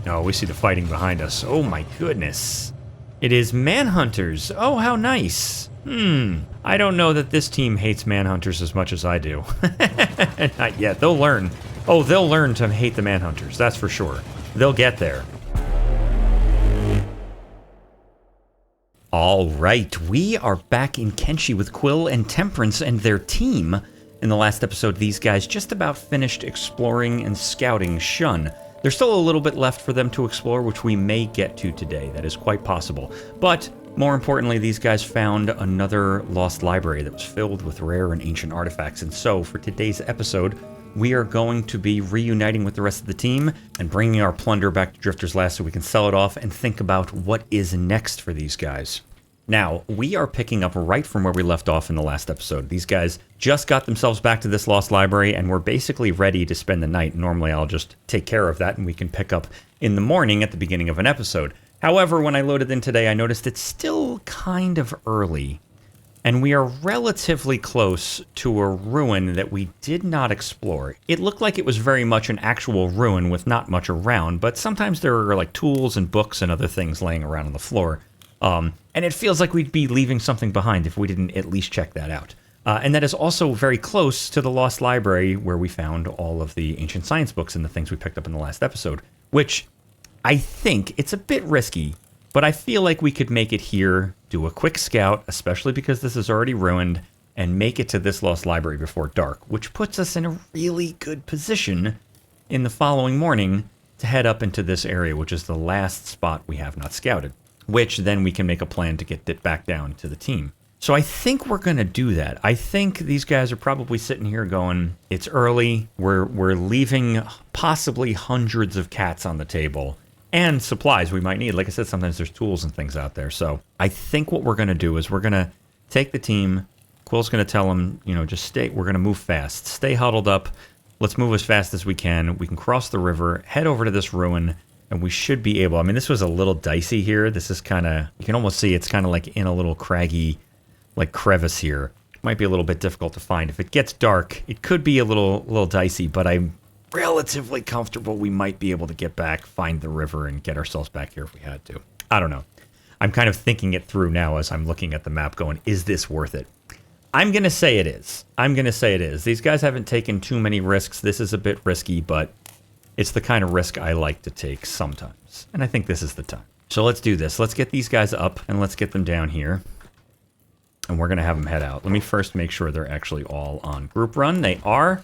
Oh, we see the fighting behind us. Oh my goodness. It is manhunters. Oh, how nice. I don't know that this team hates manhunters as much as I do. Not yet. They'll learn. Oh, they'll learn to hate the manhunters. That's for sure. They'll get there. All right, we are back in Kenshi with Quill and Temperance and their team. In the last episode, these guys just about finished exploring and scouting Shun. There's still a little bit left for them to explore, which we may get to today. That is quite possible. But more importantly, these guys found another lost library that was filled with rare and ancient artifacts. And so for today's episode, we are going to be reuniting with the rest of the team and bringing our plunder back to Drifter's Last so we can sell it off and think about what is next for these guys. Now, we are picking up right from where we left off in the last episode. These guys just got themselves back to this lost library and we're basically ready to spend the night. Normally, I'll just take care of that and we can pick up in the morning at the beginning of an episode. However, when I loaded in today, I noticed it's still kind of early. And we are relatively close to a ruin that we did not explore. It looked like it was very much an actual ruin with not much around, but sometimes there are like tools and books and other things laying around on the floor. And it feels like we'd be leaving something behind if we didn't at least check that out. And that is also very close to the Lost Library where we found all of the ancient science books and the things we picked up in the last episode, which I think it's a bit risky, but I feel like we could make it here, do a quick scout, especially because this is already ruined, and make it to this Lost Library before dark, which puts us in a really good position in the following morning to head up into this area, which is the last spot we have not scouted, which then we can make a plan to get it back down to the team. So I think we're going to do that. I think these guys are probably sitting here going, it's early, we're leaving possibly hundreds of cats on the table, and supplies we might need. Like I said, sometimes there's tools and things out there. So I think what we're going to do is we're going to take the team. Quill's going to tell them, just stay. We're going to move fast. Stay huddled up. Let's move as fast as we can. We can cross the river, head over to this ruin, and we should be able... I mean, this was a little dicey here. This is kind of... You can almost see it's kind of like in a little craggy, like crevice here. Might be a little bit difficult to find. If it gets dark, it could be a little dicey, but I'm relatively comfortable we might be able to get back, find the river, and get ourselves back here if we had to. I don't know. I'm kind of thinking it through now as I'm looking at the map going, is this worth it? I'm going to say it is. These guys haven't taken too many risks. This is a bit risky, but it's the kind of risk I like to take sometimes. And I think this is the time. So let's do this. Let's get these guys up and let's get them down here. And we're going to have them head out. Let me first make sure they're actually all on group run. They are.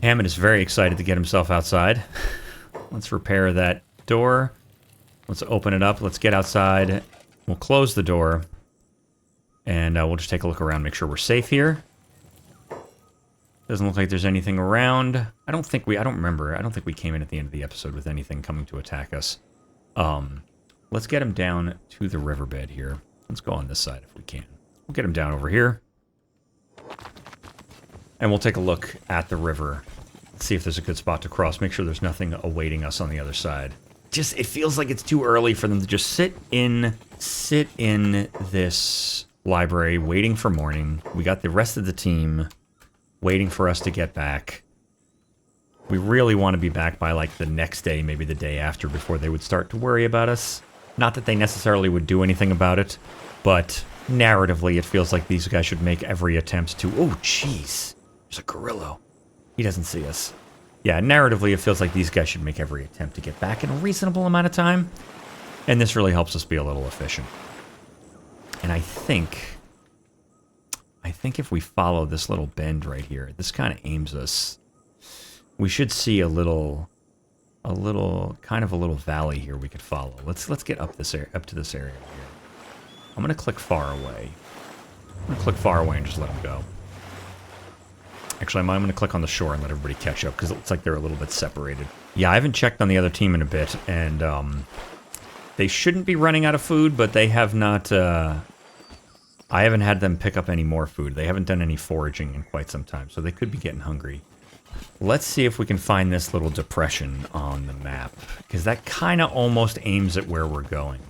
Hammond is very excited to get himself outside. Let's repair that door. Let's open it up. Let's get outside. We'll close the door. And we'll just take a look around, make sure we're safe here. Doesn't look like there's anything around. I don't think we came in at the end of the episode with anything coming to attack us. Let's get him down to the riverbed here. Let's go on this side if we can. We'll get him down over here. And we'll take a look at the river. See if there's a good spot to cross. Make sure there's nothing awaiting us on the other side. It feels like it's too early for them to just sit in this library waiting for morning. We got the rest of the team waiting for us to get back. We really want to be back by like the next day, maybe the day after, before they would start to worry about us. Not that they necessarily would do anything about it, but narratively it feels like these guys should make every attempt to... Oh, jeez. There's a gorilla. He doesn't see us. Yeah, narratively, it feels like these guys should make every attempt to get back in a reasonable amount of time. And this really helps us be a little efficient. And I think if we follow this little bend right here, this kind of aims us. We should see a little valley here we could follow. Let's get up to this area here. I'm gonna click far away. And just let them go. Actually, I'm going to click on the shore and let everybody catch up, because it looks like they're a little bit separated. Yeah, I haven't checked on the other team in a bit, and they shouldn't be running out of food, but they have not... I haven't had them pick up any more food. They haven't done any foraging in quite some time, so they could be getting hungry. Let's see if we can find this little depression on the map, because that kind of almost aims at where we're going.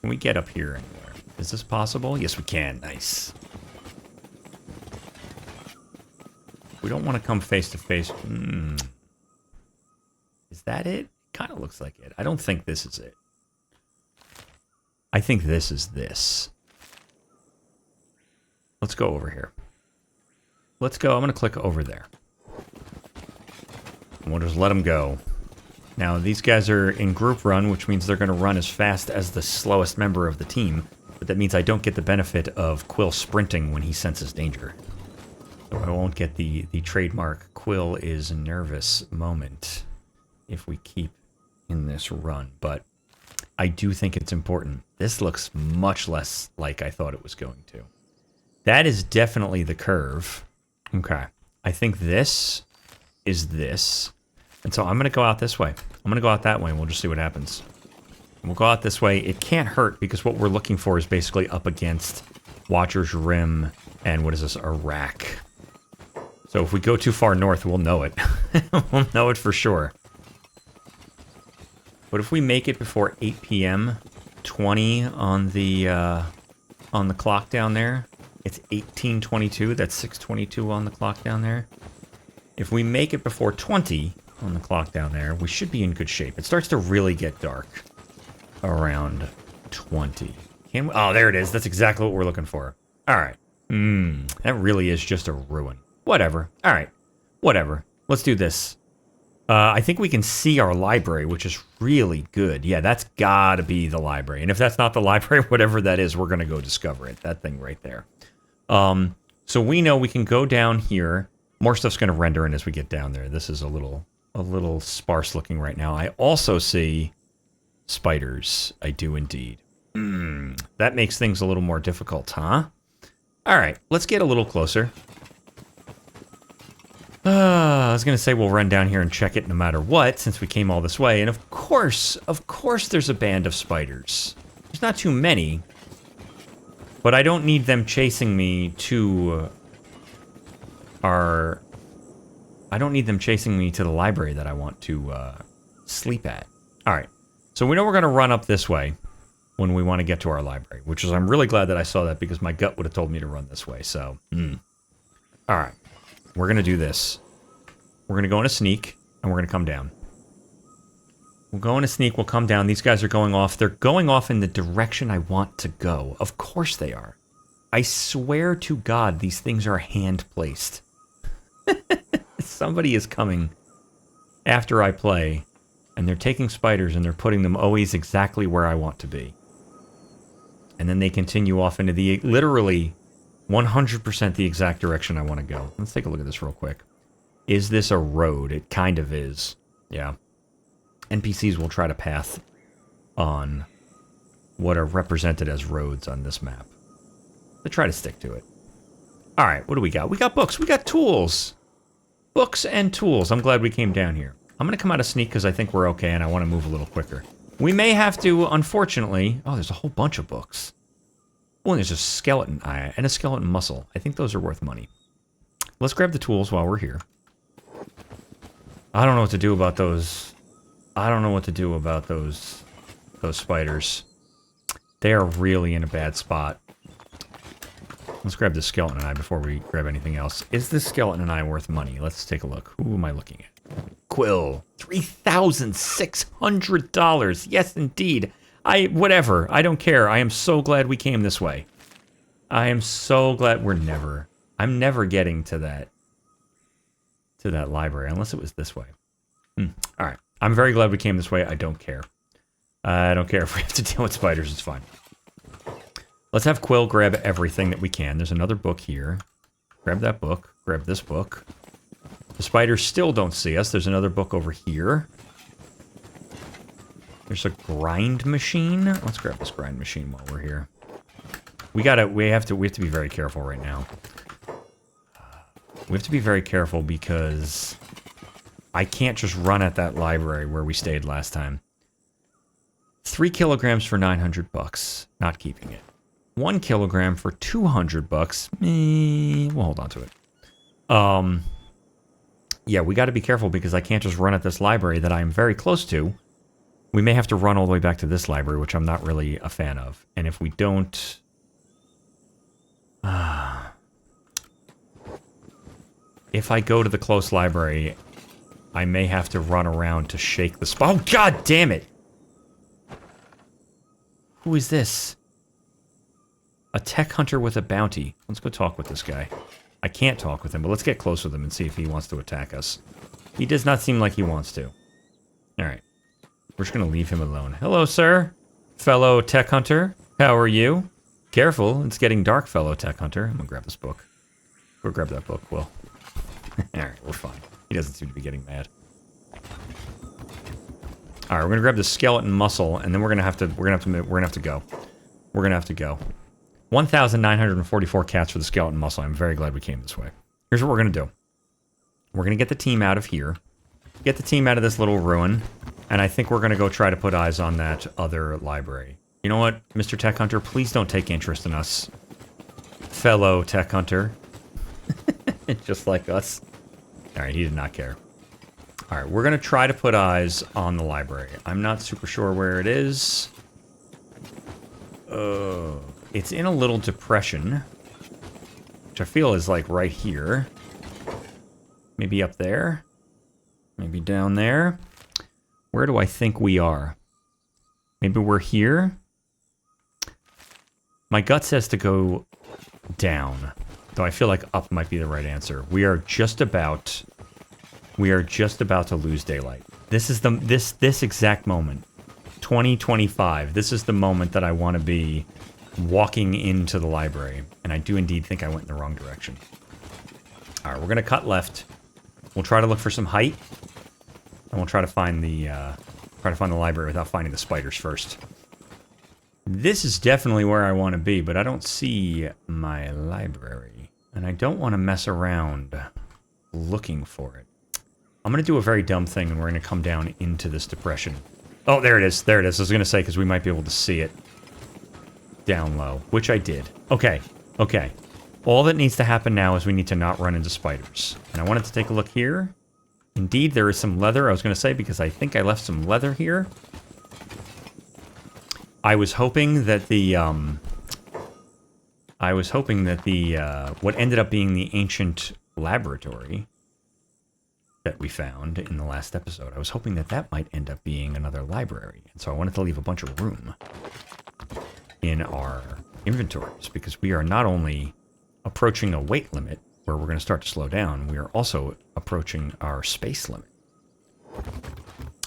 Can we get up here anywhere? Is this possible? Yes, we can. Nice. We don't want to come face to face. Is Is that it? Kind of looks like it. I don't think this is it. I think this is this. Let's go over here. Let's go. I'm going to click over there. And we'll just let them go. Now, these guys are in group run, which means they're going to run as fast as the slowest member of the team. But that means I don't get the benefit of Quill sprinting when he senses danger. So I won't get the trademark Quill is nervous moment if we keep in this run. But I do think it's important. This looks much less like I thought it was going to. That is definitely the curve. Okay. I think this is this. And so I'm going to go out this way. I'm going to go out that way and we'll just see what happens. We'll go out this way. It can't hurt because what we're looking for is basically up against Watcher's Rim and what is this? Iraq. So if we go too far north, we'll know it. We'll know it for sure. But if we make it before 8 p.m., 20 on the clock down there, it's 18:22. That's 6:22 on the clock down there. If we make it before 20 on the clock down there, we should be in good shape. It starts to really get dark around 20. Can we? Oh, there it is. That's exactly what we're looking for. All right. That really is just a ruin. Whatever. All right. Whatever. Let's do this. I think we can see our library, which is really good. Yeah, that's got to be the library. And if that's not the library, whatever that is, we're going to go discover it. That thing right there. So we know we can go down here. More stuff's going to render in as we get down there. This is a little sparse looking right now. I also see spiders. I do indeed. That makes things a little more difficult, huh? All right, let's get a little closer. I was going to say we'll run down here and check it no matter what, since we came all this way. And of course, there's a band of spiders. There's not too many, but I don't need them chasing me to I don't need them chasing me to the library that I want to sleep at. All right, so we know we're going to run up this way when we want to get to our library, which is, I'm really glad that I saw that because my gut would have told me to run this way. So, all right. We're going to do this. We're going to go in a sneak, and we're going to come down. We'll go in a sneak, we'll come down. These guys are going off. They're going off in the direction I want to go. Of course they are. I swear to God, these things are hand-placed. Somebody is coming after I play, and they're taking spiders, and they're putting them always exactly where I want to be. And then they continue off into the, literally, 100% the exact direction I want to go. Let's take a look at this real quick. Is this a road? It kind of is. Yeah. NPCs will try to path on what are represented as roads on this map. They try to stick to it. Alright, what do we got? We got books. We got tools. Books and tools. I'm glad we came down here. I'm going to come out of sneak because I think we're okay and I want to move a little quicker. We may have to, unfortunately... Oh, there's a whole bunch of books. Oh, and there's a skeleton eye and a skeleton muscle. I think those are worth money. Let's grab the tools while we're here. I don't know what to do about those. I don't know what to do about those spiders. They are really in a bad spot. Let's grab the skeleton eye before we grab anything else. Is this skeleton eye worth money? Let's take a look. Who am I looking at? Quill. $3,600. Yes, indeed. Whatever. I don't care. I am so glad we came this way. I am so glad I'm never getting to that library, unless it was this way. Alright. I'm very glad we came this way. I don't care. I don't care if we have to deal with spiders. It's fine. Let's have Quill grab everything that we can. There's another book here. Grab that book. Grab this book. The spiders still don't see us. There's another book over here. There's a grind machine. Let's grab this grind machine while we're here. We have to be very careful right now. We have to be very careful because I can't just run at that library where we stayed last time. 3 kilograms for $900. Not keeping it. 1 kilogram for $200. We'll hold on to it. Yeah, we got to be careful because I can't just run at this library that I'm very close to. We may have to run all the way back to this library, which I'm not really a fan of. And if we don't... if I go to the close library I may have to run around to shake the spot. Oh, god damn it! Who is this? A tech hunter with a bounty. Let's go talk with this guy. I can't talk with him, but let's get close with him and see if he wants to attack us. He does not seem like he wants to. Alright. We're just gonna leave him alone. Hello, sir. Fellow tech hunter. How are you? Careful, it's getting dark, fellow tech hunter. I'm gonna grab this book. Go grab that book, Will. Alright, we're fine. He doesn't seem to be getting mad. Alright, we're gonna grab the skeleton muscle, and then we're gonna have to go. We're gonna have to go. 1,944 cats for the skeleton muscle. I'm very glad we came this way. Here's what we're gonna do. We're gonna get the team out of here. Get the team out of this little ruin. And I think we're gonna go try to put eyes on that other library. You know what, Mr. Tech Hunter? Please don't take interest in us. Fellow Tech Hunter. Just like us. Alright, he did not care. Alright, we're gonna try to put eyes on the library. I'm not super sure where it is. It's in a little depression. Which I feel is like right here. Maybe up there. Maybe down there. Where do I think we are? Maybe we're here? My gut says to go down. Though I feel like up might be the right answer. We are just about to lose daylight. This is this exact moment. 2025. This is the moment that I want to be walking into the library. And I do indeed think I went in the wrong direction. Alright, we're gonna cut left. We'll try to look for some height. And we'll try to find the library without finding the spiders first. This is definitely where I want to be, but I don't see my library. And I don't want to mess around looking for it. I'm going to do a very dumb thing, and we're going to come down into this depression. Oh, there it is. There it is. I was going to say, because we might be able to see it down low, which I did. Okay. Okay. All that needs to happen now is we need to not run into spiders. And I wanted to take a look here. Indeed, there is some leather, I was going to say, because I think I left some leather here. I was hoping that what ended up being the ancient laboratory that we found in the last episode, I was hoping that that might end up being another library. And so I wanted to leave a bunch of room in our inventories, because we are not only approaching a weight limit, where we're going to start to slow down, we are also approaching our space limit.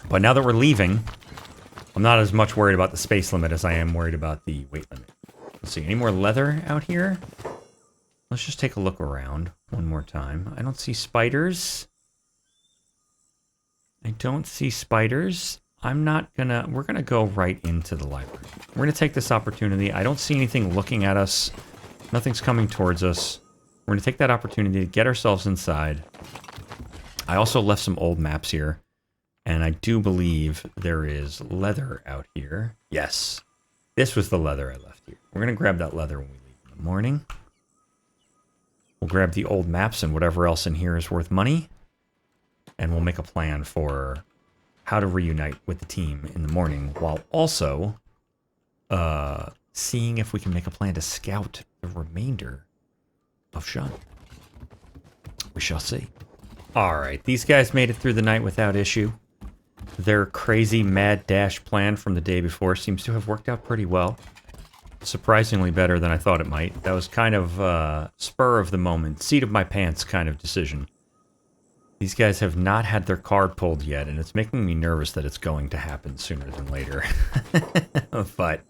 But now that we're leaving, I'm not as much worried about the space limit as I am worried about the weight limit. Let's see, any more leather out here? Let's just take a look around one more time. I don't see spiders. I don't see spiders. We're gonna go right into the library. We're gonna take this opportunity. I don't see anything looking at us. Nothing's coming towards us. We're going to take that opportunity to get ourselves inside. I also left some old maps here. And I do believe there is leather out here. Yes. This was the leather I left here. We're going to grab that leather when we leave in the morning. We'll grab the old maps and whatever else in here is worth money. And we'll make a plan for how to reunite with the team in the morning, while also seeing if we can make a plan to scout the remainder of Shun. We shall see. Alright, these guys made it through the night without issue. Their crazy mad dash plan from the day before seems to have worked out pretty well. Surprisingly better than I thought it might. That was kind of spur of the moment, seat of my pants kind of decision. These guys have not had their card pulled yet, and it's making me nervous that it's going to happen sooner than later. But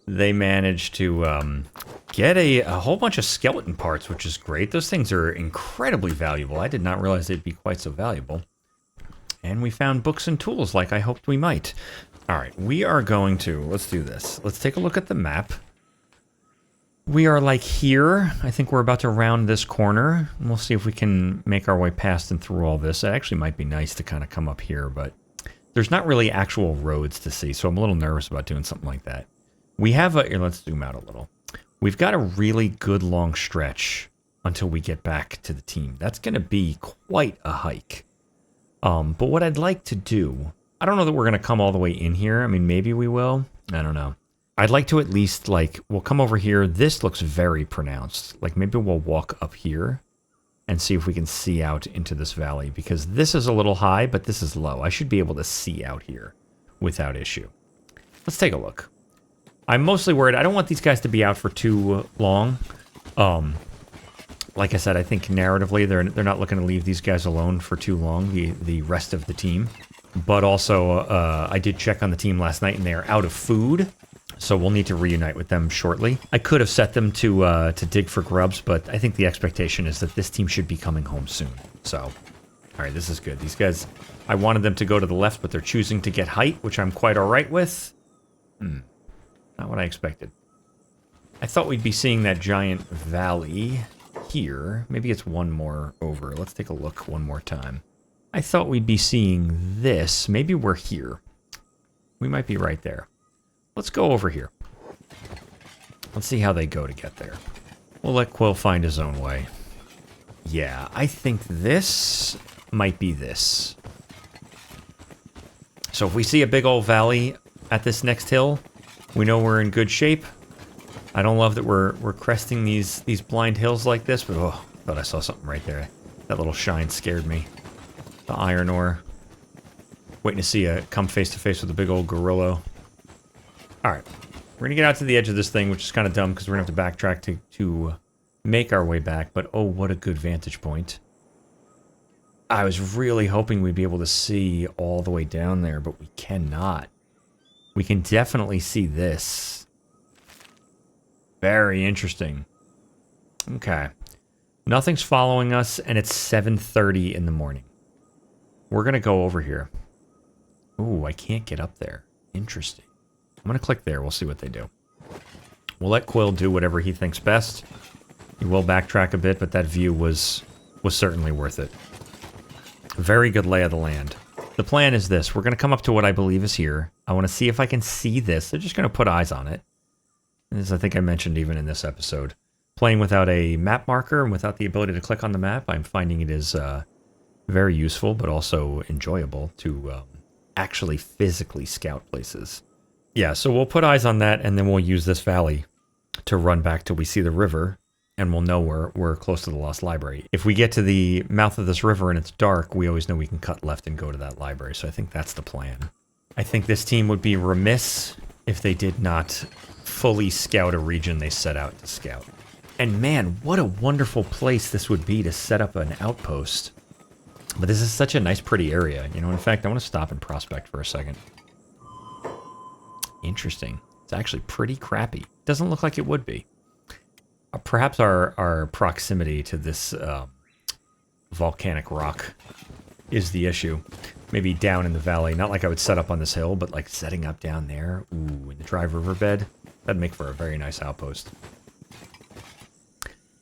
they managed to get a whole bunch of skeleton parts, which is great. Those things are incredibly valuable. I did not realize they'd be quite so valuable. And we found books and tools like I hoped we might. Alright, we are going to... Let's do this. Let's take a look at the map. We are like here. I think we're about to round this corner. And we'll see if we can make our way past and through all this. It actually might be nice to kind of come up here, but there's not really actual roads to see, so I'm a little nervous about doing something like that. We have a... Here, let's zoom out a little. We've got a really good long stretch until we get back to the team. That's going to be quite a hike. But what I'd like to do... I don't know that we're going to come all the way in here. I mean, maybe we will. I don't know. I'd like to at least, like, we'll come over here. This looks very pronounced. Like, maybe we'll walk up here and see if we can see out into this valley, because this is a little high, but this is low. I should be able to see out here without issue. Let's take a look. I'm mostly worried. I don't want these guys to be out for too long. Like I said, I think narratively they're not looking to leave these guys alone for too long, the rest of the team. But also, I did check on the team last night, and they are out of food, so we'll need to reunite with them shortly. I could have set them to dig for grubs, but I think the expectation is that this team should be coming home soon. So, all right, this is good. These guys, I wanted them to go to the left, but they're choosing to get height, which I'm quite all right with. Not what I expected. I thought we'd be seeing that giant valley here. Maybe it's one more over. Let's take a look one more time. I thought we'd be seeing this. Maybe we're here. We might be right there. Let's go over here. Let's see how they go to get there. We'll let Quill find his own way. Yeah, I think this might be this. So if we see a big old valley at this next hill, we know we're in good shape. I don't love that we're cresting these blind hills like this, but oh, thought I saw something right there. That little shine scared me. The iron ore. Waiting to see it come face to face with a big old gorilla. Alright. We're gonna get out to the edge of this thing, which is kind of dumb because we're gonna have to backtrack to make our way back, but oh, what a good vantage point. I was really hoping we'd be able to see all the way down there, but we cannot. We can definitely see this. Very interesting. Okay. Nothing's following us, and it's 7:30 in the morning. We're going to go over here. Ooh, I can't get up there. Interesting. I'm going to click there. We'll see what they do. We'll let Quill do whatever he thinks best. He will backtrack a bit, but that view was certainly worth it. Very good lay of the land. The plan is this. We're going to come up to what I believe is here. I want to see if I can see this. They're just going to put eyes on it. As I think I mentioned even in this episode. Playing without a map marker and without the ability to click on the map, I'm finding it is very useful, but also enjoyable to actually physically scout places. Yeah, so we'll put eyes on that, and then we'll use this valley to run back till we see the river, and we'll know we're close to the Lost Library. If we get to the mouth of this river and it's dark, we always know we can cut left and go to that library, so I think that's the plan. I think this team would be remiss if they did not fully scout a region they set out to scout. And man, what a wonderful place this would be to set up an outpost. But this is such a nice, pretty area. You know, in fact, I want to stop and prospect for a second. Interesting. It's actually pretty crappy. Doesn't look like it would be. Perhaps our proximity to this volcanic rock is the issue. Maybe down in the valley. Not like I would set up on this hill, but like setting up down there. Ooh, in the dry riverbed. That'd make for a very nice outpost.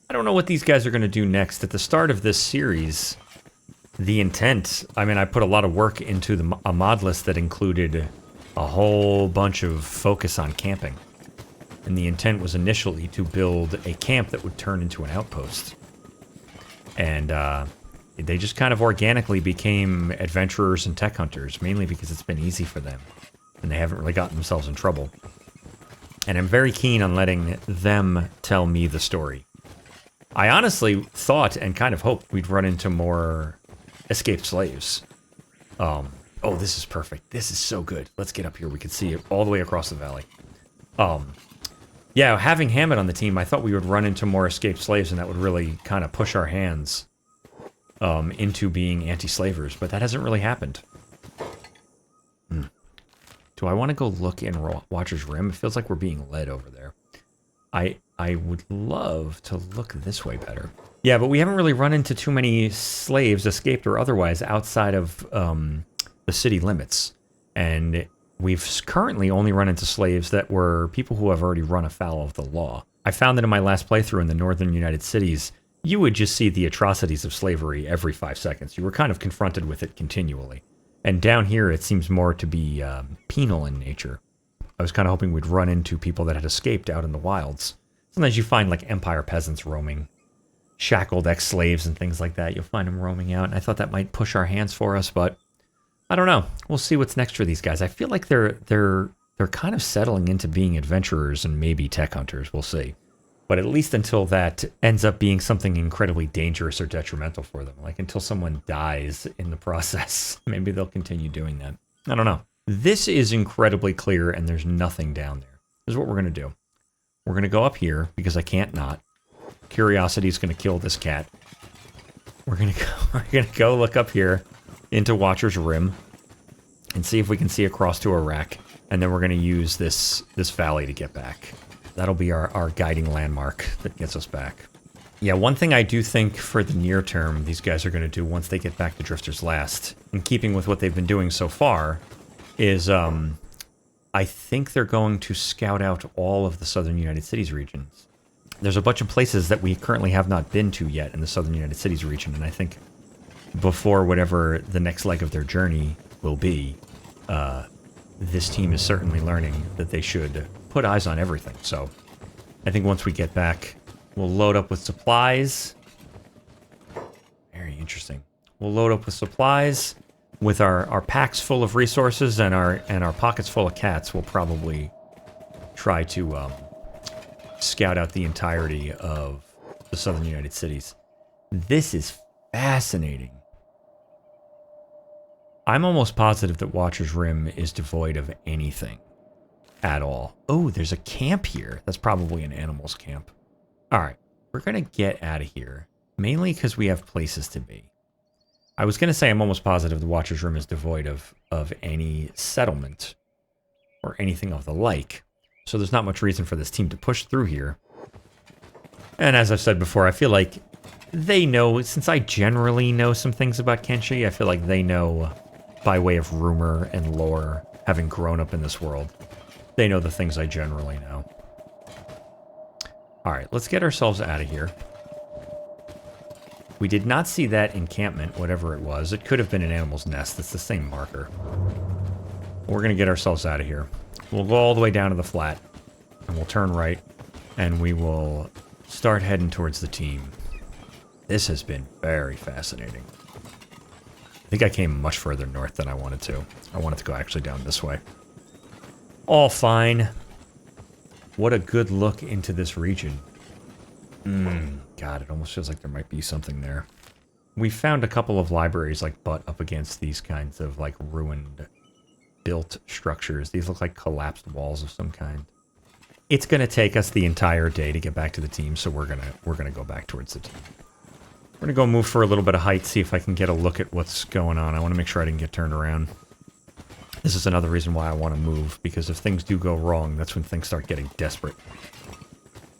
I don't know what these guys are going to do next. At the start of this series, the intent... I mean, I put a lot of work into a mod list that included a whole bunch of focus on camping. And the intent was initially to build a camp that would turn into an outpost. And they just kind of organically became adventurers and tech hunters, mainly because it's been easy for them. And they haven't really gotten themselves in trouble. And I'm very keen on letting them tell me the story. I honestly thought and kind of hoped we'd run into more escaped slaves. Oh, this is perfect. This is so good. Let's get up here. We can see it all the way across the valley. Yeah, having Hammett on the team, I thought we would run into more escaped slaves, and that would really kind of push our hands into being anti-slavers, but that hasn't really happened. Do I want to go look in Watcher's Rim? It feels like we're being led over there. I would love to look this way better. Yeah, but we haven't really run into too many slaves, escaped or otherwise, outside of the city limits. And we've currently only run into slaves that were people who have already run afoul of the law. I found that in my last playthrough in the northern United Cities, you would just see the atrocities of slavery every 5 seconds. You were kind of confronted with it continually. And down here, it seems more to be penal in nature. I was kind of hoping we'd run into people that had escaped out in the wilds. Sometimes you find, like, empire peasants roaming, shackled ex-slaves and things like that. You'll find them roaming out, and I thought that might push our hands for us, but I don't know. We'll see what's next for these guys. I feel like they're kind of settling into being adventurers and maybe tech hunters. We'll see. But at least until that ends up being something incredibly dangerous or detrimental for them. Like until someone dies in the process, maybe they'll continue doing that. I don't know. This is incredibly clear and there's nothing down there. This is what we're going to do. We're going to go up here because I can't not. Curiosity is going to kill this cat. We're going to go look up here into Watcher's Rim and see if we can see across to Iraq. And then we're going to use this valley to get back. That'll be our guiding landmark that gets us back. Yeah, one thing I do think for the near term these guys are going to do once they get back to Drifter's Last, in keeping with what they've been doing so far, is I think they're going to scout out all of the southern United Cities regions. There's a bunch of places that we currently have not been to yet in the southern United Cities region, and I think before whatever the next leg of their journey will be, this team is certainly learning that they should put eyes on everything. So I think once we get back, we'll load up with supplies. Very interesting. We'll load up with supplies. With our packs full of resources and our pockets full of cats, we'll probably try to scout out the entirety of the southern United Cities. This is fascinating. I'm almost positive that Watcher's Rim is devoid of anything at all. Oh, there's a camp here. That's probably an animals camp. All right, we're going to get out of here, mainly because we have places to be. I was going to say I'm almost positive the Watcher's Rim is devoid of any settlement or anything of the like. So there's not much reason for this team to push through here. And as I've said before, I feel like they know, since I generally know some things about Kenshi, I feel like they know by way of rumor and lore, having grown up in this world, they know the things I generally know. All right, let's get ourselves out of here. We did not see that encampment, whatever it was. It could have been an animal's nest. It's the same marker. We're going to get ourselves out of here. We'll go all the way down to the flat, and we'll turn right, and we will start heading towards the team. This has been very fascinating. I think I came much further north than I wanted to. I wanted to go actually down this way. All fine. What a good look into this region. God, it almost feels like there might be something there. We found a couple of libraries like butt up against these kinds of like ruined built structures. These look like collapsed walls of some kind. It's going to take us the entire day to get back to the team, so we're gonna go back towards the team. We're going to go move for a little bit of height, see if I can get a look at what's going on. I want to make sure I didn't get turned around. This is another reason why I want to move, because if things do go wrong, that's when things start getting desperate.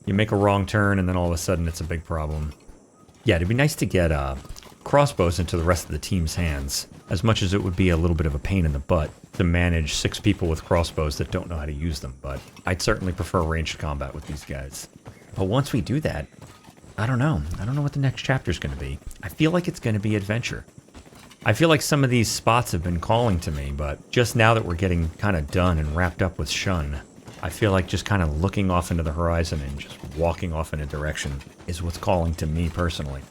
You make a wrong turn, and then all of a sudden it's a big problem. Yeah, it'd be nice to get crossbows into the rest of the team's hands, as much as it would be a little bit of a pain in the butt to manage 6 people with crossbows that don't know how to use them, but I'd certainly prefer ranged combat with these guys. But once we do that, I don't know. I don't know what the next chapter's going to be. I feel like it's going to be adventure. I feel like some of these spots have been calling to me, but just now that we're getting kind of done and wrapped up with Shun, I feel like just kind of looking off into the horizon and just walking off in a direction is what's calling to me personally.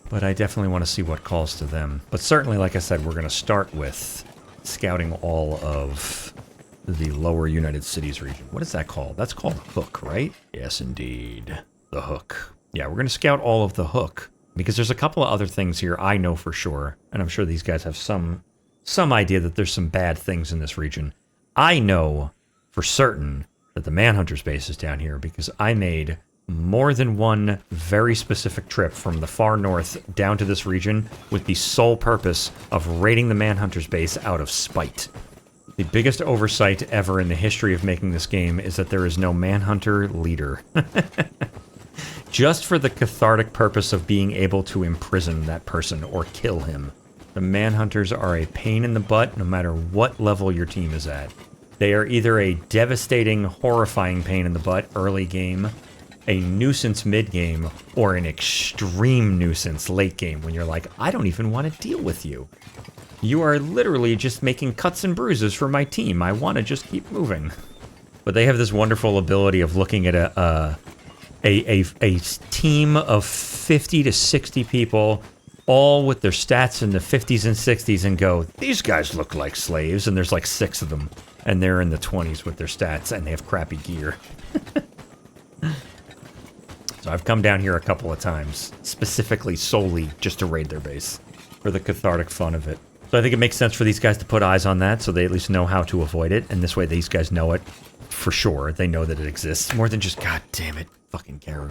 But I definitely want to see what calls to them. But certainly, like I said, we're going to start with scouting all of the lower United Cities region. What is that called? That's called Hook, right? Yes, indeed. The Hook. Yeah, we're going to scout all of the Hook, because there's a couple of other things here I know for sure, and I'm sure these guys have some idea that there's some bad things in this region. I know for certain that the Manhunter's base is down here, because I made more than one very specific trip from the far north down to this region with the sole purpose of raiding the Manhunter's base out of spite. The biggest oversight ever in the history of making this game is that there is no Manhunter leader. Just for the cathartic purpose of being able to imprison that person or kill him. The Manhunters are a pain in the butt no matter what level your team is at. They are either a devastating, horrifying pain in the butt early game, a nuisance mid-game, or an extreme nuisance late game when you're like, I don't even want to deal with you. You are literally just making cuts and bruises for my team. I want to just keep moving. But they have this wonderful ability of looking at a team of 50 to 60 people, all with their stats in the 50s and 60s, and go, these guys look like slaves, and there's like 6 of them, and they're in the 20s with their stats, and they have crappy gear. So I've come down here a couple of times, specifically solely just to raid their base, for the cathartic fun of it. So I think it makes sense for these guys to put eyes on that, so they at least know how to avoid it, and this way these guys know it for sure. They know that it exists, more than just, god damn it, fucking Garu.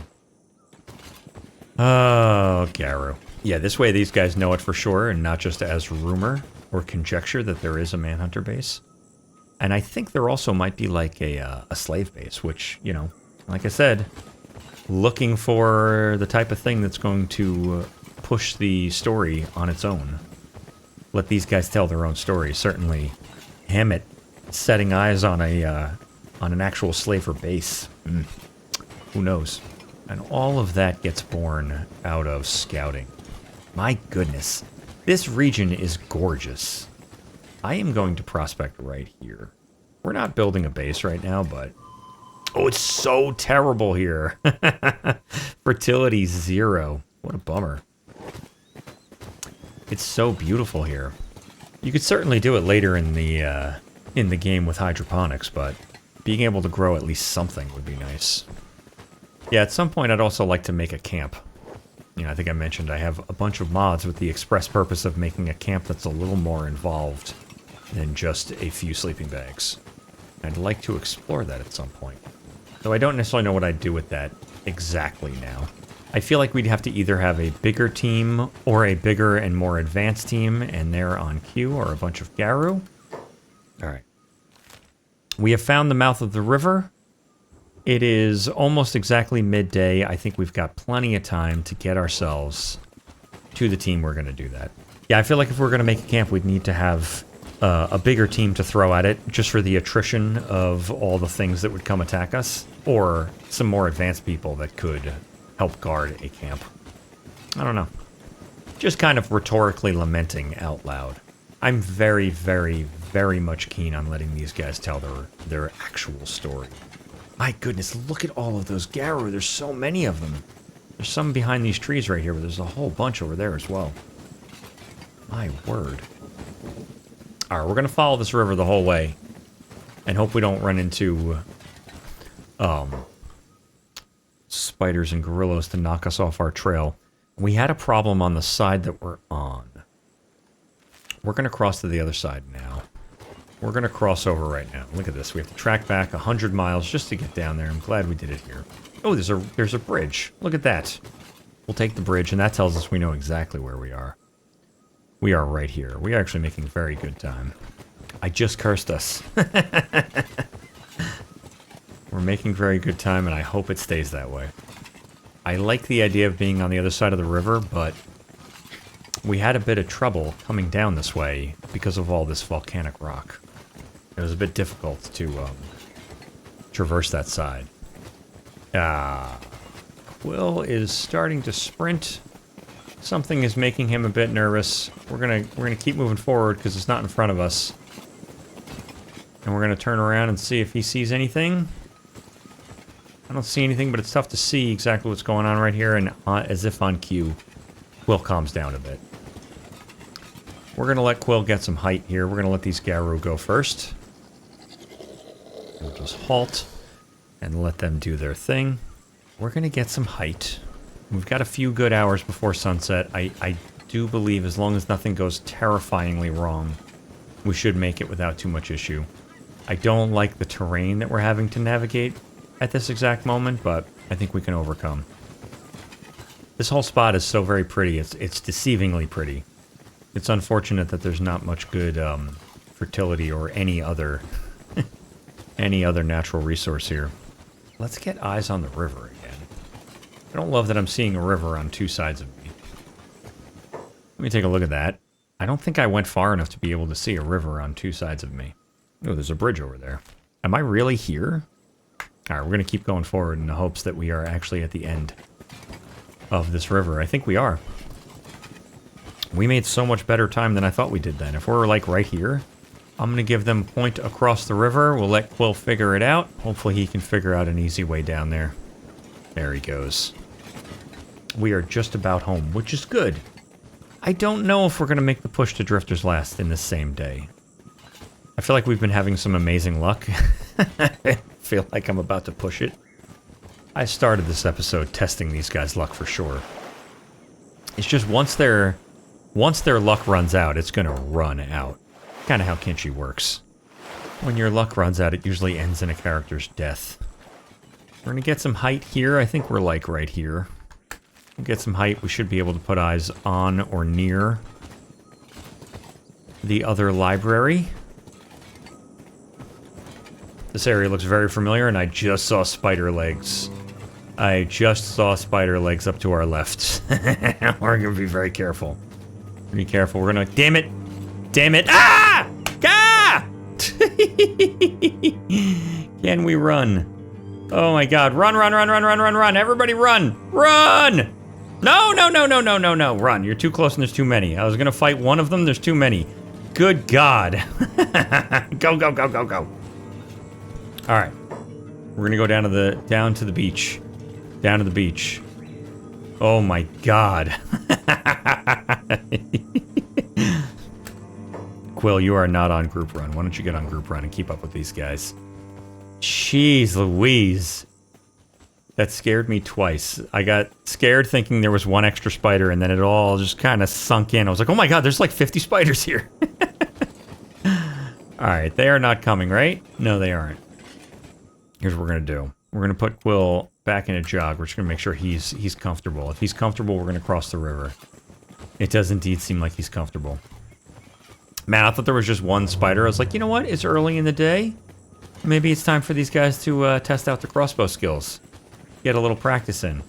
Oh, Garu. Yeah, this way these guys know it for sure, and not just as rumor or conjecture that there is a Manhunter base. And I think there also might be like a slave base, which, you know, like I said, looking for the type of thing that's going to push the story on its own. Let these guys tell their own story. Certainly, Hammett setting eyes on an actual slaver base. Who knows? And all of that gets born out of scouting. My goodness, this region is gorgeous. I am going to prospect right here. We're not building a base right now, but... Oh, it's so terrible here. Fertility 0. What a bummer. It's so beautiful here. You could certainly do it later in the game with hydroponics, but being able to grow at least something would be nice. Yeah, at some point I'd also like to make a camp. You know, I think I mentioned I have a bunch of mods with the express purpose of making a camp that's a little more involved than just a few sleeping bags. I'd like to explore that at some point. Though I don't necessarily know what I'd do with that exactly now. I feel like we'd have to either have a bigger team or a bigger and more advanced team, and they're on cue, or a bunch of Garu. Alright. We have found the mouth of the river. It is almost exactly midday. I think we've got plenty of time to get ourselves to the team we're going to do that. Yeah, I feel like if we're going to make a camp, we'd need to have a bigger team to throw at it, just for the attrition of all the things that would come attack us, or some more advanced people that could help guard a camp. I don't know. Just kind of rhetorically lamenting out loud. I'm very, very, very much keen on letting these guys tell their actual story. My goodness, look at all of those Garu. There's so many of them. There's some behind these trees right here, but there's a whole bunch over there as well. My word. Alright, we're going to follow this river the whole way. And hope we don't run into spiders and gorillas to knock us off our trail. We had a problem on the side that we're on. We're going to cross to the other side now. We're going to cross over right now. Look at this. We have to track back 100 miles just to get down there. I'm glad we did it here. Oh, there's a bridge. Look at that. We'll take the bridge, and that tells us we know exactly where we are. We are right here. We are actually making very good time. I just cursed us. We're making very good time, and I hope it stays that way. I like the idea of being on the other side of the river, but we had a bit of trouble coming down this way because of all this volcanic rock. It was a bit difficult to traverse that side. Quill is starting to sprint. Something is making him a bit nervous. We're gonna keep moving forward because it's not in front of us. And we're gonna turn around and see if he sees anything. I don't see anything, but it's tough to see exactly what's going on right here, and as if on cue, Quill calms down a bit. We're gonna let Quill get some height here. We're gonna let these Garu go first. We'll just halt and let them do their thing. We're gonna get some height. We've got a few good hours before sunset. I do believe as long as nothing goes terrifyingly wrong, we should make it without too much issue. I don't like the terrain that we're having to navigate at this exact moment, but I think we can overcome. This whole spot is so very pretty. It's deceivingly pretty. It's unfortunate that there's not much good fertility or any other any other natural resource here. Let's get eyes on the river again. I don't love that I'm seeing a river on two sides of me. Let me take a look at that. I don't think I went far enough to be able to see a river on two sides of me. Oh, there's a bridge over there. Am I really here? Alright, we're going to keep going forward in the hopes that we are actually at the end of this river. I think we are. We made so much better time than I thought we did then. If we're like right here, I'm going to give them a point across the river. We'll let Quill figure it out. Hopefully he can figure out an easy way down there. There he goes. We are just about home, which is good. I don't know if we're going to make the push to Drifter's Last in the same day. I feel like we've been having some amazing luck. I feel like I'm about to push it. I started this episode testing these guys' luck for sure. It's just once their luck runs out, it's gonna run out. Kind of how Kenshi works. When your luck runs out, it usually ends in a character's death. We're gonna get some height here. I think we're like right here. We'll get some height. We should be able to put eyes on or near the other library. This area looks very familiar, and I just saw spider legs. I just saw spider legs up to our left. We're gonna be very careful. Be careful. We're gonna... Damn it! Damn it! Ah! Ah! Can we run? Oh my god. Run, run, run, run, run, run, run. Everybody run! Run! No, no, no, no, no, no, no. Run. You're too close and there's too many. I was gonna fight one of them. There's too many. Good god. Go, go, go, go, go. Alright. We're gonna go down to the beach. Down to the beach. Oh my god. Quill, you are not on group run. Why don't you get on group run and keep up with these guys? Jeez Louise. That scared me twice. I got scared thinking there was one extra spider, and then it all just kind of sunk in. I was like, oh my god, there's like 50 spiders here. Alright, they are not coming, right? No, they aren't. Here's what we're going to do. We're going to put Quill back in a jog. We're just going to make sure he's comfortable. If he's comfortable, we're going to cross the river. It does indeed seem like he's comfortable. Man, I thought there was just one spider. I was like, you know what? It's early in the day. Maybe it's time for these guys to test out the crossbow skills. Get a little practice in.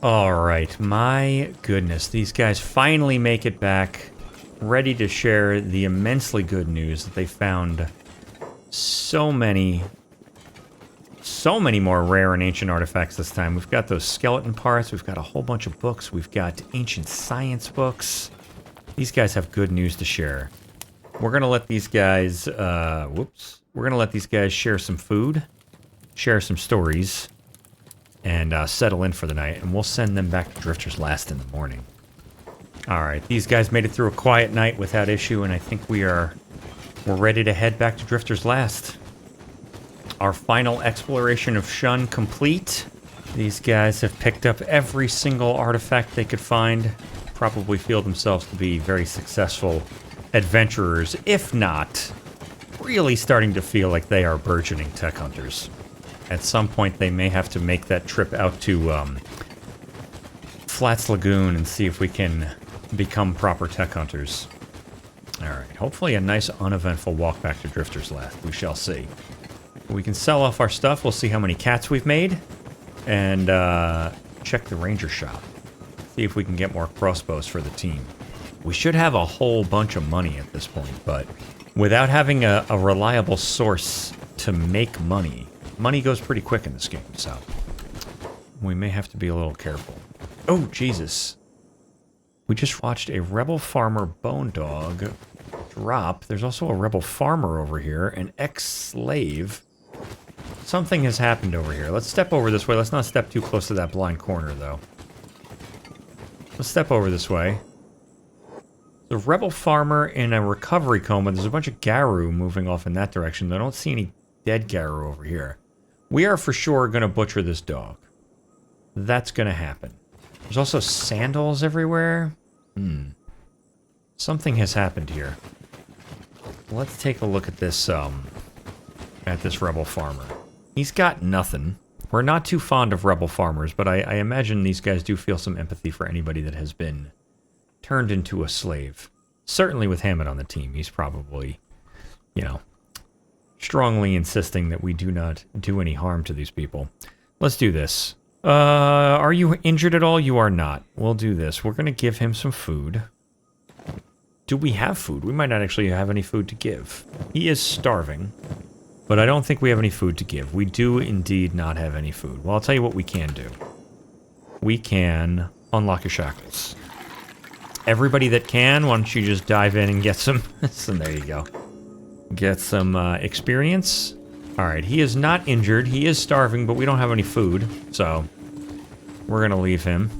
Alright, my goodness. These guys finally make it back, ready to share the immensely good news that they found so many more rare and ancient artifacts this time. We've got those skeleton parts, we've got a whole bunch of books, we've got ancient science books. These guys have good news to share. We're gonna let these guys, we're gonna let these guys share some food, share some stories, and settle in for the night, and we'll send them back to Drifter's Last in the morning. Alright, these guys made it through a quiet night without issue, and I think we're ready to head back to Drifter's Last. Our final exploration of Shun complete. These guys have picked up every single artifact they could find. Probably feel themselves to be very successful adventurers, if not really starting to feel like they are burgeoning tech hunters. At some point, they may have to make that trip out to Flats Lagoon and see if we can become proper tech hunters. Alright, hopefully a nice uneventful walk back to Drifter's Last. We shall see. We can sell off our stuff. We'll see how many cats we've made. And check the ranger shop. See if we can get more crossbows for the team. We should have a whole bunch of money at this point, but without having a reliable source to make money, money goes pretty quick in this game, so we may have to be a little careful. Oh, Jesus. We just watched a rebel farmer bone dog drop. There's also a rebel farmer over here, an ex-slave. Something has happened over here. Let's step over this way. Let's not step too close to that blind corner, though. Let's step over this way. The rebel farmer in a recovery coma. There's a bunch of Garu moving off in that direction. I don't see any dead Garu over here. We are for sure going to butcher this dog. That's going to happen. There's also sandals everywhere. Something has happened here. Let's take a look at this rebel farmer. He's got nothing. We're not too fond of rebel farmers, but I imagine these guys do feel some empathy for anybody that has been turned into a slave. Certainly with Hammond on the team, he's probably, you know, strongly insisting that we do not do any harm to these people. Let's do this. Are you injured at all? You are not. We'll do this. We're going to give him some food. Do we have food? We might not actually have any food to give. He is starving, but I don't think we have any food to give. We do indeed not have any food. Well, I'll tell you what we can do. We can unlock your shackles. Everybody that can, why don't you just dive in and get some... so there you go. Get some experience. Alright, he is not injured. He is starving, but we don't have any food, so we're going to leave him.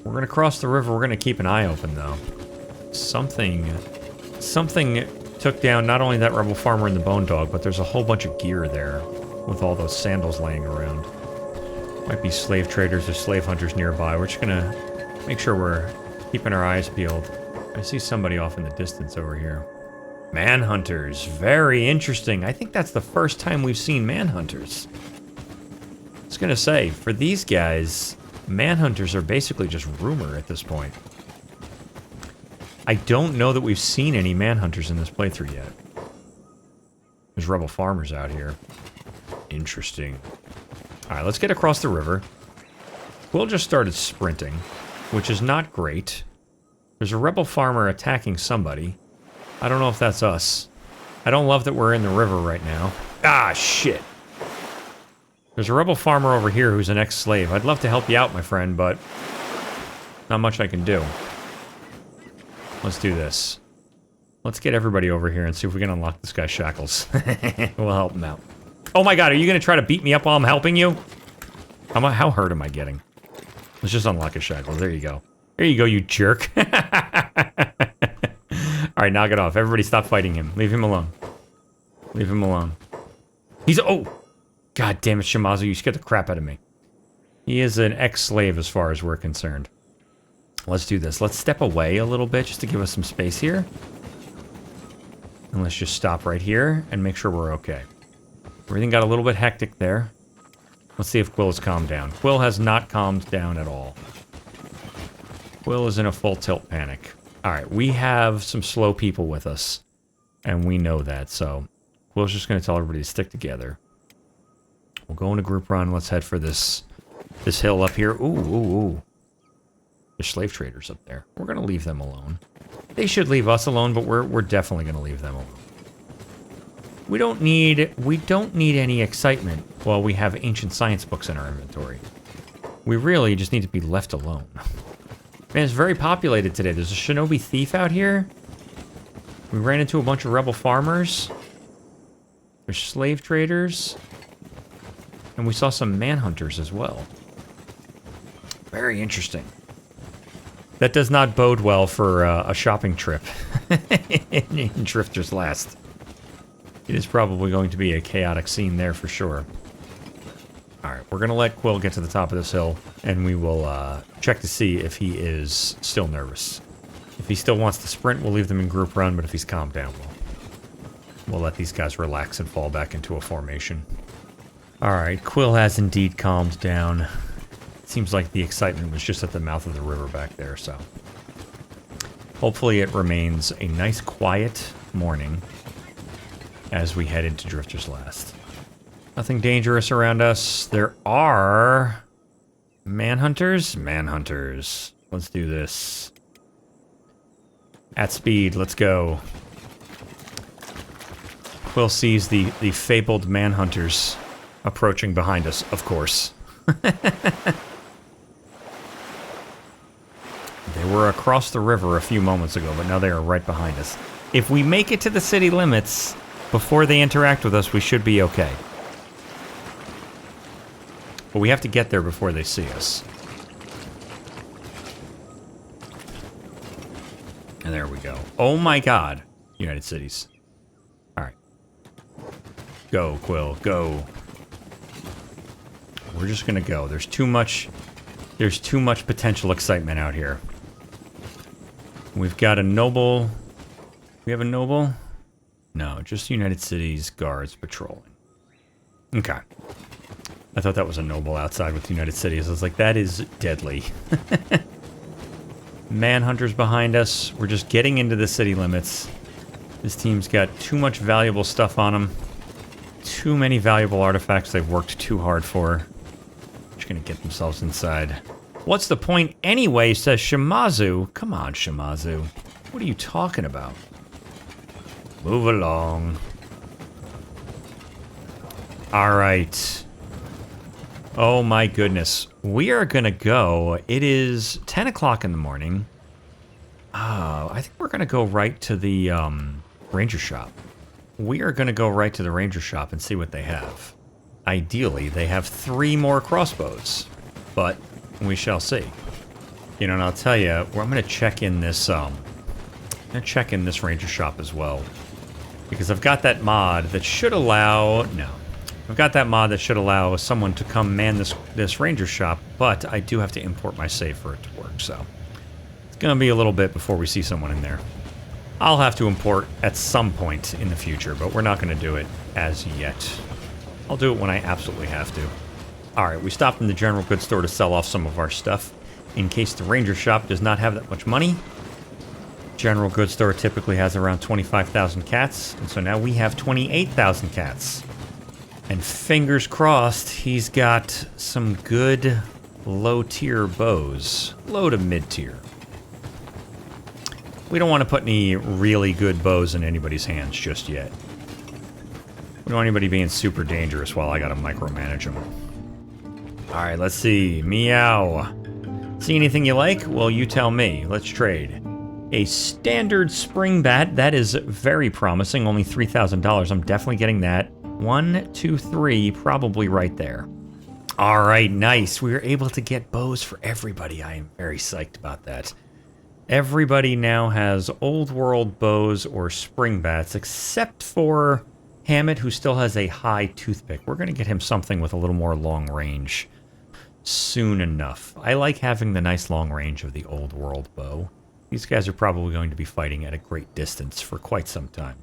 We're going to cross the river. We're going to keep an eye open, though. Something took down not only that rebel farmer and the bone dog, but there's a whole bunch of gear there with all those sandals laying around. Might be slave traders or slave hunters nearby. We're just gonna make sure we're keeping our eyes peeled. I see somebody off in the distance over here. Manhunters. Very interesting. I think that's the first time we've seen manhunters. I was gonna say, for these guys, manhunters are basically just rumor at this point. I don't know that we've seen any manhunters in this playthrough yet. There's rebel farmers out here. Interesting. Alright, let's get across the river. Quill just started sprinting, which is not great. There's a rebel farmer attacking somebody. I don't know if that's us. I don't love that we're in the river right now. Ah, shit. There's a rebel farmer over here who's an ex-slave. I'd love to help you out, my friend, but not much I can do. Let's do this. Let's get everybody over here and see if we can unlock this guy's shackles. We'll help him out. Oh my god, are you gonna try to beat me up while I'm helping you? How hurt am I getting? Let's just unlock his shackles. There you go. There you go, you jerk. Alright, knock it off. Everybody stop fighting him. Leave him alone. Leave him alone. He's... Oh! God damn it, Shimazu, you scared the crap out of me. He is an ex-slave as far as we're concerned. Let's do this. Let's step away a little bit just to give us some space here. And let's just stop right here and make sure we're okay. Everything got a little bit hectic there. Let's see if Quill has calmed down. Quill has not calmed down at all. Quill is in a full tilt panic. Alright, we have some slow people with us. And we know that, so... Quill's just going to tell everybody to stick together. We'll go in a group run. Let's head for this hill up here. Ooh, ooh, ooh. There's slave traders up there. We're going to leave them alone. They should leave us alone, but we're definitely going to leave them alone. We don't need any excitement while we have ancient science books in our inventory. We really just need to be left alone. Man, it's very populated today. There's a shinobi thief out here. We ran into a bunch of rebel farmers. There's slave traders. And we saw some manhunters as well. Very interesting. That does not bode well for a shopping trip in Drifter's Last. It is probably going to be a chaotic scene there for sure. Alright, we're going to let Quill get to the top of this hill, and we will check to see if he is still nervous. If he still wants to sprint, we'll leave them in group run, but if he's calmed down, we'll let these guys relax and fall back into a formation. Alright, Quill has indeed calmed down. Seems like the excitement was just at the mouth of the river back there, so... Hopefully it remains a nice, quiet morning as we head into Drifter's Last. Nothing dangerous around us. There are... manhunters? Manhunters. Let's do this. At speed, let's go. Quill sees the fabled manhunters approaching behind us, of course. They were across the river a few moments ago, but now they are right behind us. If we make it to the city limits before they interact with us, we should be okay. But we have to get there before they see us. And there we go. Oh my god. United Cities. Alright. Go, Quill, go. We're just gonna go. There's too much potential excitement out here. We've got a noble. We have a noble? No, just United Cities guards patrolling. Okay. I thought that was a noble outside with United Cities. I was like, that is deadly. Manhunters behind us. We're just getting into the city limits. This team's got too much valuable stuff on them. Too many valuable artifacts they've worked too hard for. Just gonna get themselves inside. What's the point anyway, says Shimazu. Come on, Shimazu. What are you talking about? Move along. Alright. Oh my goodness. We are gonna go. It is 10 o'clock in the morning. I think we're gonna go right to the ranger shop. We are gonna go right to the ranger shop and see what they have. Ideally, they have 3 more crossbows, but we shall see. You know, and I'll tell you, I'm gonna check in this ranger shop as well. Because I've got that mod that should allow... No. I've got that mod that should allow someone to come man this ranger shop, but I do have to import my save for it to work, so... It's gonna be a little bit before we see someone in there. I'll have to import at some point in the future, but we're not gonna do it as yet. I'll do it when I absolutely have to. Alright, we stopped in the general goods store to sell off some of our stuff, in case the ranger shop does not have that much money. General goods store typically has around 25,000 cats, and so now we have 28,000 cats. And fingers crossed, he's got some good low-tier bows. Low to mid-tier. We don't want to put any really good bows in anybody's hands just yet. We don't want anybody being super dangerous while I gotta micromanage them. Alright, let's see. Meow. See anything you like? Well, you tell me. Let's trade. A standard spring bat. That is very promising. Only $3,000. I'm definitely getting that. 1, 2, 3. Probably right there. Alright, nice. We were able to get bows for everybody. I am very psyched about that. Everybody now has old world bows or spring bats, except for Hammett, who still has a high toothpick. We're going to get him something with a little more long range soon enough. I like having the nice long range of the old world bow. These guys are probably going to be fighting at a great distance for quite some time.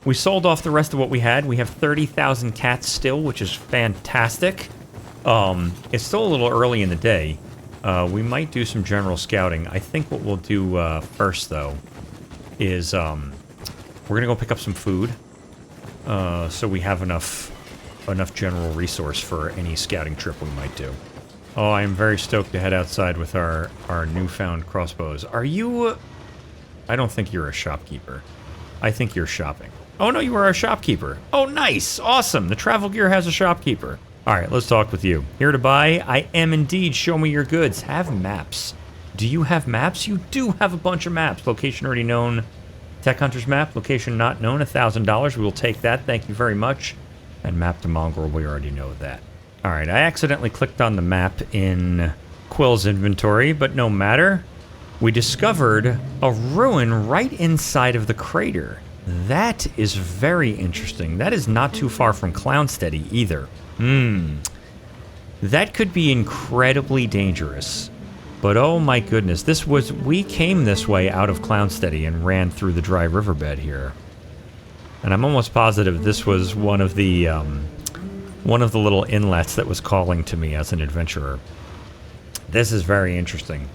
We sold off the rest of what we had. We have 30,000 cats still, which is fantastic. It's still a little early in the day. We might do some general scouting. I think what we'll do first, though, is we're going to go pick up some food. So we have enough general resource for any scouting trip we might do. Oh, I am very stoked to head outside with our newfound crossbows. Are you... I don't think you're a shopkeeper. I think you're shopping. Oh, no, you are a shopkeeper. Oh, nice. Awesome. The travel gear has a shopkeeper. All right, let's talk with you. Here to buy? I am indeed. Show me your goods. Have maps. Do you have maps? You do have a bunch of maps. Location already known. Tech Hunter's map. Location not known. $1,000. We will take that. Thank you very much. And map to Mongrel. We already know that. All right, I accidentally clicked on the map in Quill's inventory, but no matter. We discovered a ruin right inside of the crater. That is very interesting. That is not too far from Clownsteady either. That could be incredibly dangerous. But oh my goodness, we came this way out of Clownsteady and ran through the dry riverbed here. And I'm almost positive this was one of the little inlets that was calling to me as an adventurer. This is very interesting.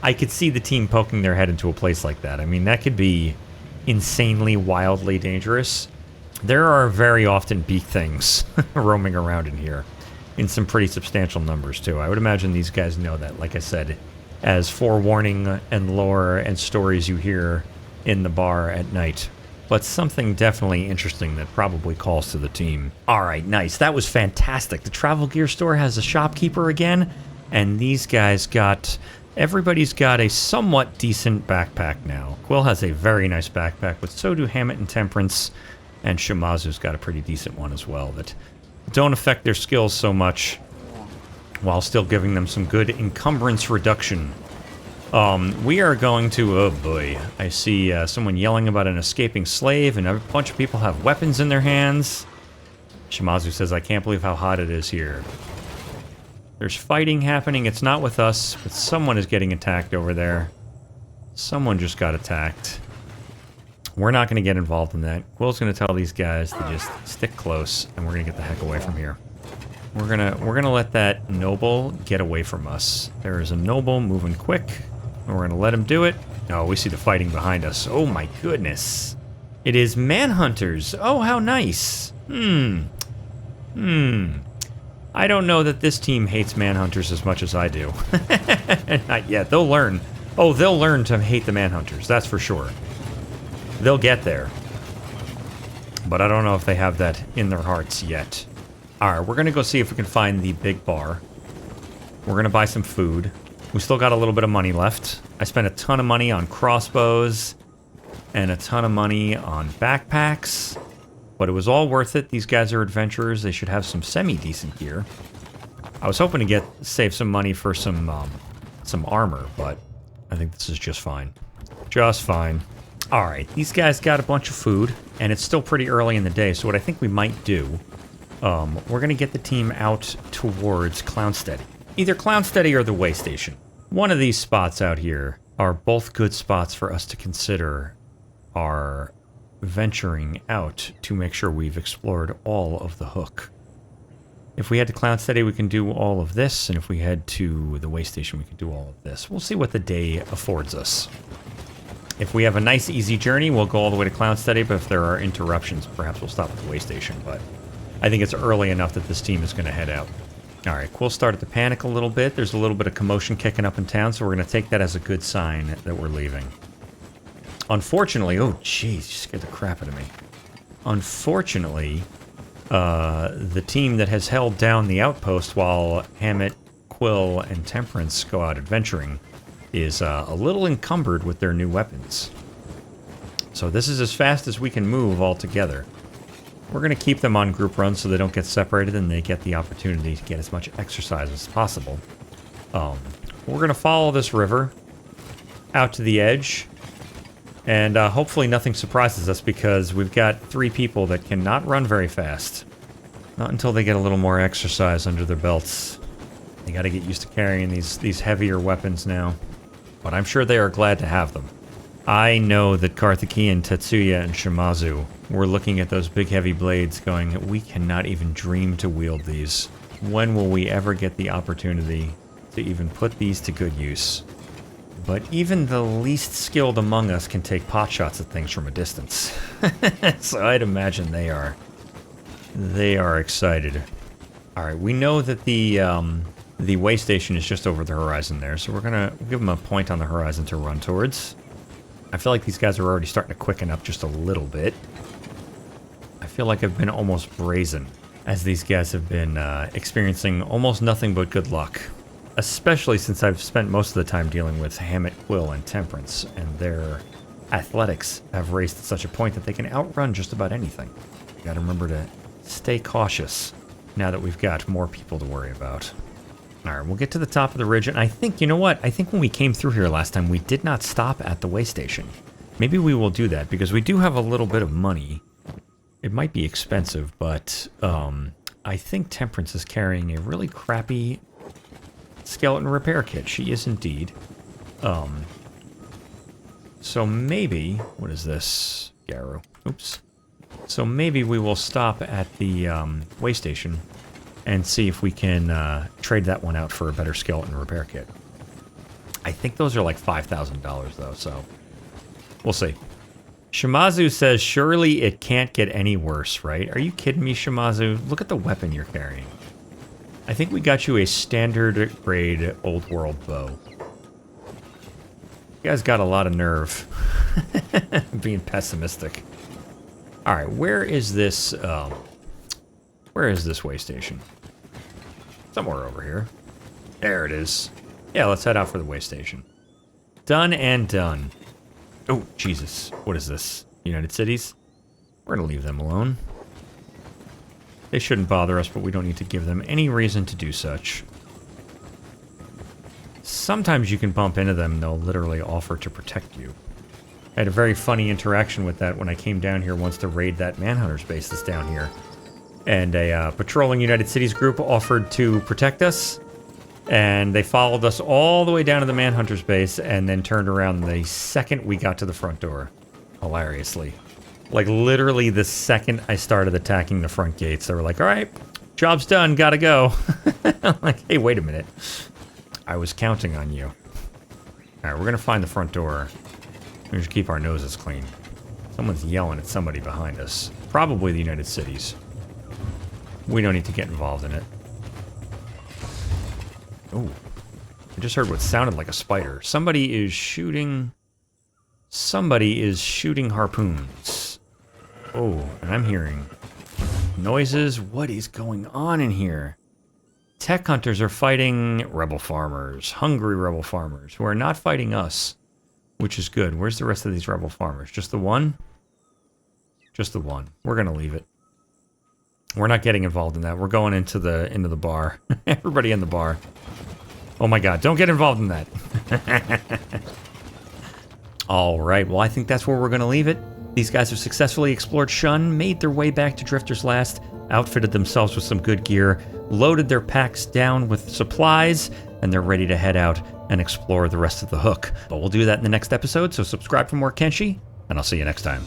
I could see the team poking their head into a place like that. I mean, that could be insanely, wildly dangerous. There are very often beak things roaming around in here, in some pretty substantial numbers, too. I would imagine these guys know that, like I said, as forewarning and lore and stories you hear in the bar at night. But something definitely interesting that probably calls to the team. All right, nice. That was fantastic. The travel gear store has a shopkeeper again, and these guys got... Everybody's got a somewhat decent backpack now. Quill has a very nice backpack, but so do Hammett and Temperance, and Shimazu's got a pretty decent one as well that don't affect their skills so much while still giving them some good encumbrance reduction. We are going to... Oh boy. I see someone yelling about an escaping slave, and a bunch of people have weapons in their hands. Shimazu says, I can't believe how hot it is here. There's fighting happening. It's not with us, but someone is getting attacked over there. Someone just got attacked. We're not going to get involved in that. Quill's going to tell these guys to just stick close, and we're going to get the heck away from here. We're gonna let that noble get away from us. There is a noble moving quick, and we're going to let him do it. Oh, we see the fighting behind us. Oh my goodness. It is manhunters. Oh, how nice. I don't know that this team hates manhunters as much as I do. Not yet. They'll learn. Oh, they'll learn to hate the manhunters. That's for sure. They'll get there. But I don't know if they have that in their hearts yet. Alright, we're going to go see if we can find the big bar. We're going to buy some food. We still got a little bit of money left. I spent a ton of money on crossbows. And a ton of money on backpacks. But it was all worth it. These guys are adventurers. They should have some semi-decent gear. I was hoping to save some money for some armor, but I think this is just fine. Just fine. Alright, these guys got a bunch of food, and it's still pretty early in the day, so what I think we might do, we're going to get the team out towards Clownsteady. Either Clownsteady or the way station. One of these spots out here are both good spots for us to consider our venturing out to make sure we've explored all of the hook. If we head to Clownsteady, we can do all of this, and if we head to the way station, we can do all of this. We'll see what the day affords us. If we have a nice, easy journey, we'll go all the way to Clownsteady, but if there are interruptions, perhaps we'll stop at the way station, but I think it's early enough that this team is going to head out. Alright, Quill started to panic a little bit. There's a little bit of commotion kicking up in town, so we're going to take that as a good sign that we're leaving. Unfortunately, oh jeez, you scared the crap out of me. Unfortunately, the team that has held down the outpost while Hammett, Quill, and Temperance go out adventuring is a little encumbered with their new weapons. So this is as fast as we can move all together. We're going to keep them on group runs so they don't get separated and they get the opportunity to get as much exercise as possible. We're going to follow this river out to the edge, and hopefully nothing surprises us because we've got 3 people that cannot run very fast. Not until they get a little more exercise under their belts. They got to get used to carrying these heavier weapons now. But I'm sure they are glad to have them. I know that Karthikeyan, Tetsuya, and Shimazu were looking at those big heavy blades going, we cannot even dream to wield these. When will we ever get the opportunity to even put these to good use? But even the least skilled among us can take pot shots at things from a distance. So I'd imagine they are excited. Alright, we know that the way station is just over the horizon there, so we're gonna give them a point on the horizon to run towards. I feel like these guys are already starting to quicken up just a little bit. I feel like I've been almost brazen, as these guys have been experiencing almost nothing but good luck. Especially since I've spent most of the time dealing with Hammett, Quill, and Temperance, and their athletics have raised to such a point that they can outrun just about anything. You gotta remember to stay cautious now that we've got more people to worry about. Alright, we'll get to the top of the ridge, and I think, you know what? I think when we came through here last time, we did not stop at the way station. Maybe we will do that, because we do have a little bit of money. It might be expensive, but I think Temperance is carrying a really crappy skeleton repair kit. She is indeed. So maybe... What is this? Yarrow. Oops. So maybe we will stop at the way station and see if we can trade that one out for a better skeleton repair kit. I think those are like $5,000 though, so we'll see. Shimazu says, surely it can't get any worse, right? Are you kidding me, Shimazu? Look at the weapon you're carrying. I think we got you a standard grade old world bow. You guys got a lot of nerve. Being pessimistic. Alright, where is this way station? Somewhere over here. There it is. Yeah, let's head out for the way station. Done and done. Oh, Jesus. What is this? United Cities? We're gonna leave them alone. They shouldn't bother us, but we don't need to give them any reason to do such. Sometimes you can bump into them and they'll literally offer to protect you. I had a very funny interaction with that when I came down here once to raid that Manhunter's base that's down here. And a patrolling United Cities group offered to protect us. And they followed us all the way down to the Manhunter's base and then turned around the second we got to the front door. Hilariously. Like, literally the second I started attacking the front gates, they were like, alright, job's done, gotta go. I'm like, hey, wait a minute. I was counting on you. Alright, we're gonna find the front door. We should keep our noses clean. Someone's yelling at somebody behind us. Probably the United Cities. We don't need to get involved in it. Oh. I just heard what sounded like a spider. Somebody is shooting harpoons. Oh, and I'm hearing noises. What is going on in here? Tech hunters are fighting rebel farmers. Hungry rebel farmers who are not fighting us. Which is good. Where's the rest of these rebel farmers? Just the one? Just the one. We're gonna leave it. We're not getting involved in that. We're going into the bar. Everybody in the bar. Oh my god, don't get involved in that. All right, well, I think that's where we're going to leave it. These guys have successfully explored Shun, made their way back to Drifter's Last, outfitted themselves with some good gear, loaded their packs down with supplies, and they're ready to head out and explore the rest of the hook. But we'll do that in the next episode, so subscribe for more Kenshi, and I'll see you next time.